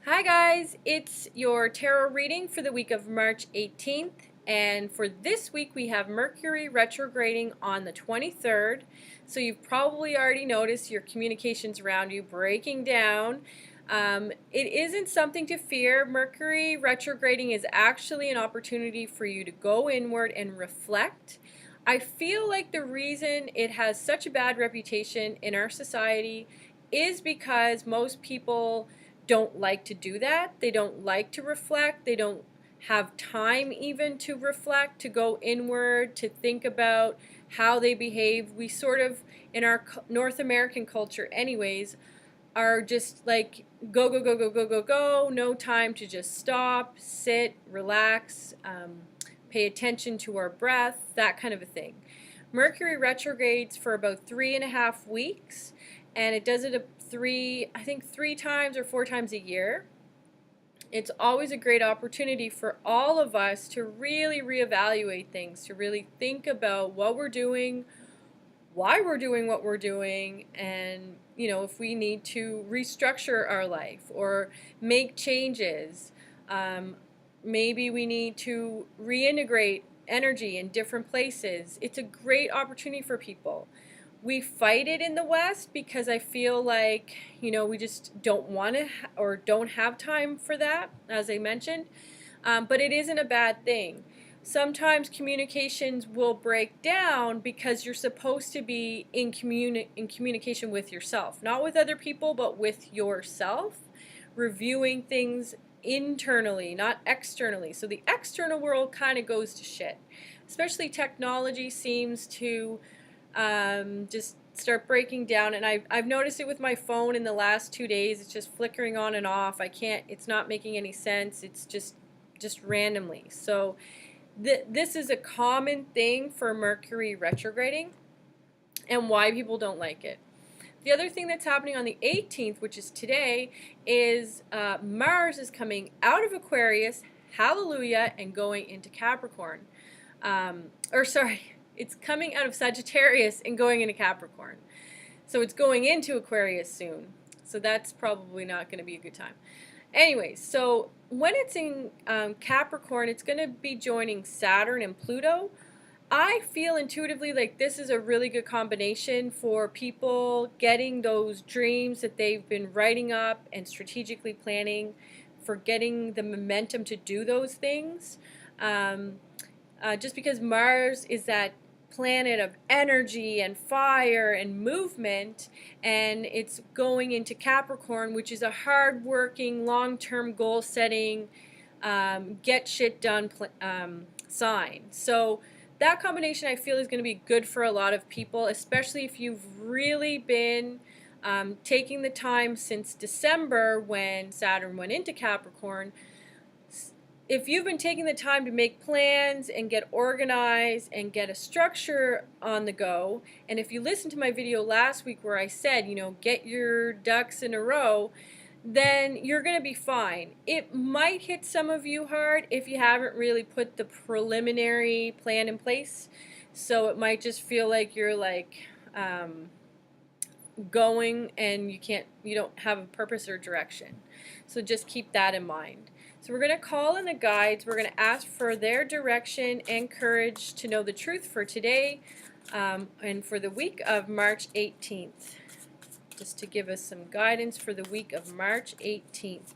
Hi guys, it's your tarot reading for the week of March 18th, and for this week we have Mercury retrograding on the 23rd, so you've probably already noticed your communications around you breaking down. It isn't something to fear. Mercury retrograding is actually an opportunity for you to go inward and reflect. I feel like the reason it has such a bad reputation in our society is because most people don't like to do that. They don't like to reflect. They don't have time even to reflect, to go inward, to think about how they behave. We sort of, in our North American culture anyways, are just like go, go, go, go, go, go, go. No time to just stop, sit, relax, pay attention to our breath, that kind of a thing. Mercury retrogrades for about 3.5 weeks, and it does it I think three times or 4 times a year. It's always a great opportunity for all of us to really reevaluate things, to really think about what we're doing, why we're doing what we're doing, and if we need to restructure our life or make changes. Maybe we need to reintegrate energy in different places. It's a great opportunity for people. We fight it in the West because I feel like, we just don't want to or don't have time for that, as I mentioned. But it isn't a bad thing. Sometimes communications will break down because you're supposed to be in communication with yourself. Not with other people, but with yourself. Reviewing things internally, not externally. So the external world kind of goes to shit. Especially technology seems to just start breaking down, and I've noticed it with my phone in the last 2 days. It's just flickering on and off. It's not making any sense. It's just randomly. So this is a common thing for Mercury retrograding and why people don't like it. The other thing that's happening on the 18th, which is today, is Mars is coming out of Aquarius, hallelujah, and going into Capricorn. It's coming out of Sagittarius and going into Capricorn. So it's going into Aquarius soon. So that's probably not going to be a good time. Anyways, so when it's in Capricorn, it's going to be joining Saturn and Pluto. I feel intuitively like this is a really good combination for people getting those dreams that they've been writing up and strategically planning, for getting the momentum to do those things. Just because Mars is that planet of energy and fire and movement, and it's going into Capricorn, which is a hard-working, long-term goal-setting, get shit done sign. So that combination I feel is going to be good for a lot of people, especially if you've really been taking the time since December when Saturn went into Capricorn. If you've been taking the time to make plans and get organized and get a structure on the go, and if you listened to my video last week where I said, get your ducks in a row, then you're going to be fine. It might hit some of you hard if you haven't really put the preliminary plan in place. So it might just feel like you're going and you don't have a purpose or direction. So just keep that in mind. So we're going to call in the guides. We're going to ask for their direction and courage to know the truth for today and for the week of March 18th. Just to give us some guidance for the week of March 18th.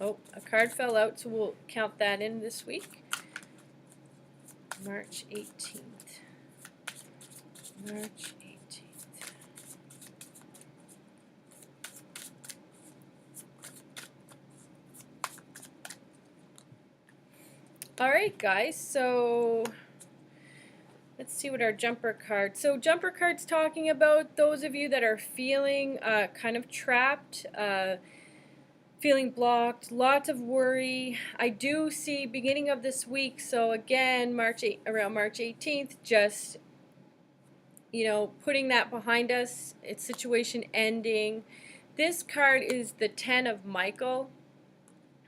Oh, a card fell out, so we'll count that in this week. March 18th. March 18th. Alright guys, so let's see what our jumper card. So jumper card's talking about those of you that are feeling kind of trapped, feeling blocked, lots of worry. I do see beginning of this week, so again around March 18th, just putting that behind us, its situation ending. This card is the 10 of Michael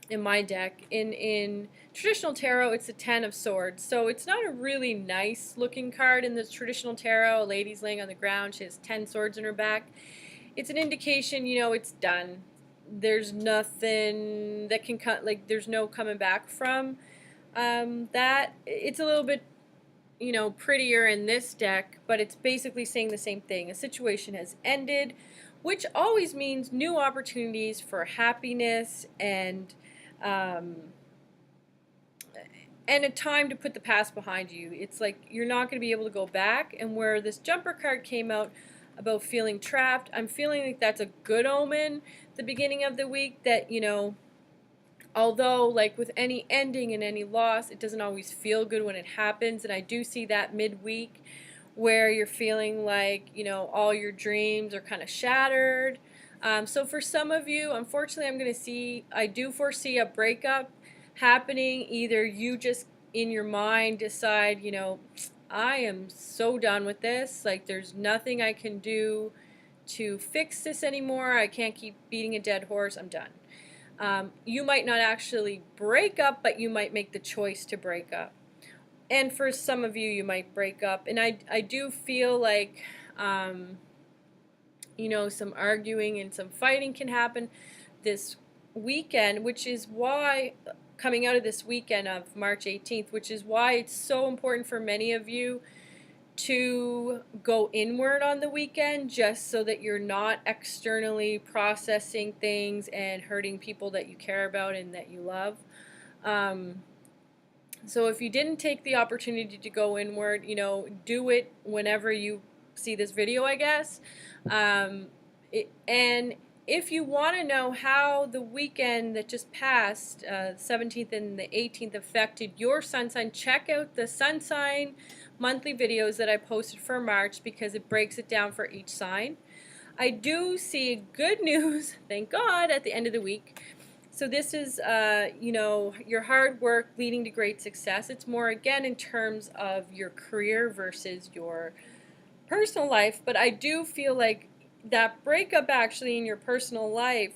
in my deck. In traditional tarot, it's a 10 of swords, so it's not a really nice looking card in the traditional tarot. A lady's laying on the ground, she has 10 swords in her back. it's an indication, it's done. There's nothing that can cut, like there's no coming back from that. It's a little bit, prettier in this deck, but it's basically saying the same thing. A situation has ended, which always means new opportunities for happiness um, and a time to put the past behind you. It's like you're not going to be able to go back. And where this jumper card came out about feeling trapped, I'm feeling like that's a good omen at the beginning of the week, that, although, like with any ending and any loss, it doesn't always feel good when it happens. And I do see that midweek where you're feeling like, all your dreams are kind of shattered. So for some of you, unfortunately, I do foresee a breakup happening. Either you just in your mind decide, I am so done with this. Like, there's nothing I can do to fix this anymore. I can't keep beating a dead horse. I'm done. You might not actually break up, but you might make the choice to break up. And for some of you, you might break up. And I do feel like, some arguing and some fighting can happen this weekend, which is why, coming out of this weekend of March 18th, which is why it's so important for many of you to go inward on the weekend, just so that you're not externally processing things and hurting people that you care about and that you love. So if you didn't take the opportunity to go inward, do it whenever you see this video, I guess. And if you want to know how the weekend that just passed, 17th and the 18th, affected your sun sign, check out the sun sign monthly videos that I posted for March, because it breaks it down for each sign. I do see good news, thank God, at the end of the week. So this is, your hard work leading to great success. It's more, again, in terms of your career versus your personal life. But I do feel like that breakup actually in your personal life,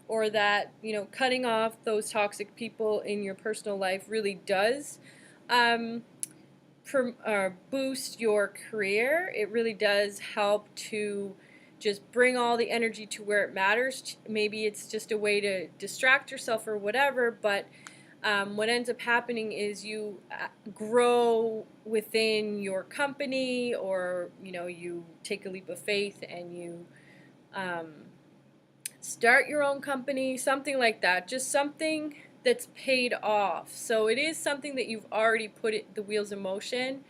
or that, cutting off those toxic people in your personal life, really does boost your career. It really does help to just bring all the energy to where it matters. Maybe it's just a way to distract yourself or whatever, but what ends up happening is you grow within your company, or you take a leap of faith and you start your own company, something like that. Just something that's paid off. So it is something that you've already put the wheels in motion,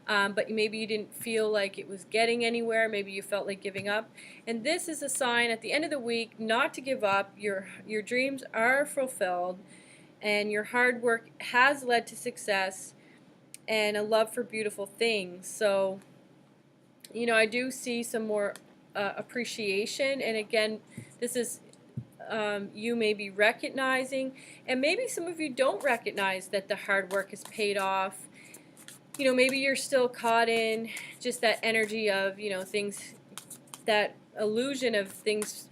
but maybe you didn't feel like it was getting anywhere. Maybe you felt like giving up. And this is a sign at the end of the week not to give up. Your dreams are fulfilled, and your hard work has led to success and a love for beautiful things. So, I do see some more appreciation. And again, this is you may be recognizing, and maybe some of you don't recognize that the hard work has paid off. Maybe you're still caught in just that energy of, things, that illusion of things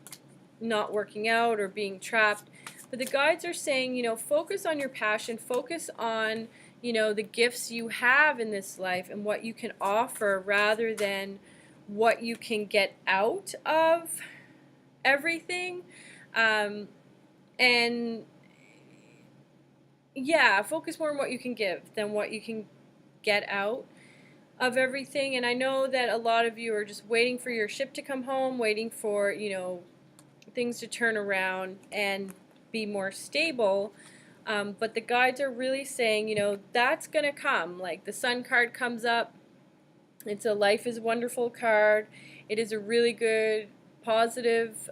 not working out or being trapped. But the guides are saying, focus on your passion, focus on, the gifts you have in this life and what you can offer, rather than what you can get out of everything. And yeah, focus more on what you can give than what you can get out of everything. And I know that a lot of you are just waiting for your ship to come home, waiting for, things to turn around and be more stable. But the guides are really saying, that's going to come. Like the Sun card comes up. It's a Life is Wonderful card. It is a really good, positive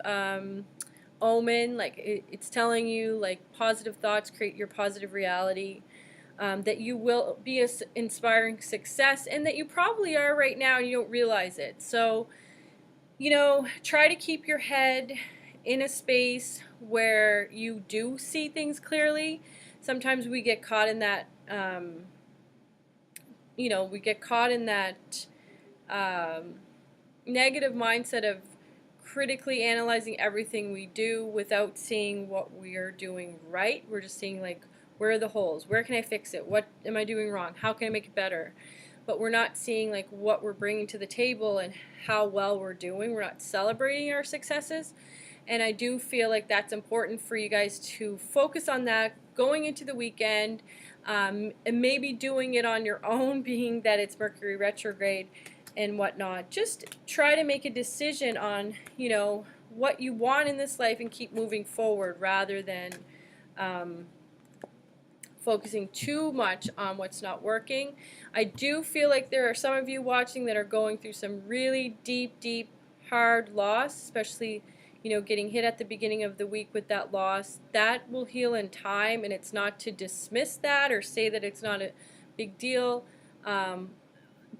omen. Like it's telling you, like, positive thoughts create your positive reality. That you will be an inspiring success, and that you probably are right now and you don't realize it. So, try to keep your head in a space where you do see things clearly. Sometimes we get caught in that, negative mindset of critically analyzing everything we do without seeing what we are doing right. We're just seeing, like, where are the holes? Where can I fix it? What am I doing wrong? How can I make it better? but we're not seeing like what we're bringing to the table and how well we're doing. We're not celebrating our successes. And I do feel like that's important for you guys to focus on that going into the weekend, and maybe doing it on your own, being that it's Mercury retrograde and whatnot. Just try to make a decision on, you know, what you want in this life and keep moving forward rather than focusing too much on what's not working. I do feel like there are some of you watching that are going through some really deep, hard loss, especially, you know, getting hit at the beginning of the week with that loss. That will heal in time, and it's not to dismiss that or say that it's not a big deal.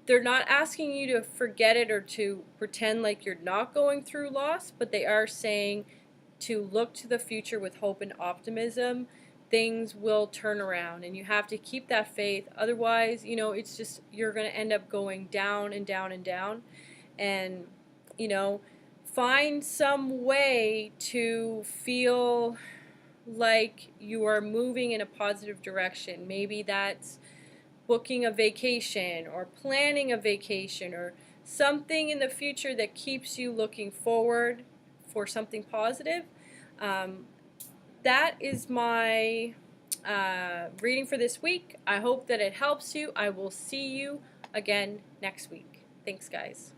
They're not asking you to forget it or to pretend like you're not going through loss, but they are saying to look to the future with hope and optimism. Things will turn around, and you have to keep that faith. Otherwise, you know, it's just you're going to end up going down and down and down. And, you know, find some way to feel like you are moving in a positive direction. Maybe that's booking a vacation or planning a vacation or something in the future that keeps you looking forward for something positive. That is my reading for this week. I hope that it helps you. I will see you again next week. Thanks, guys.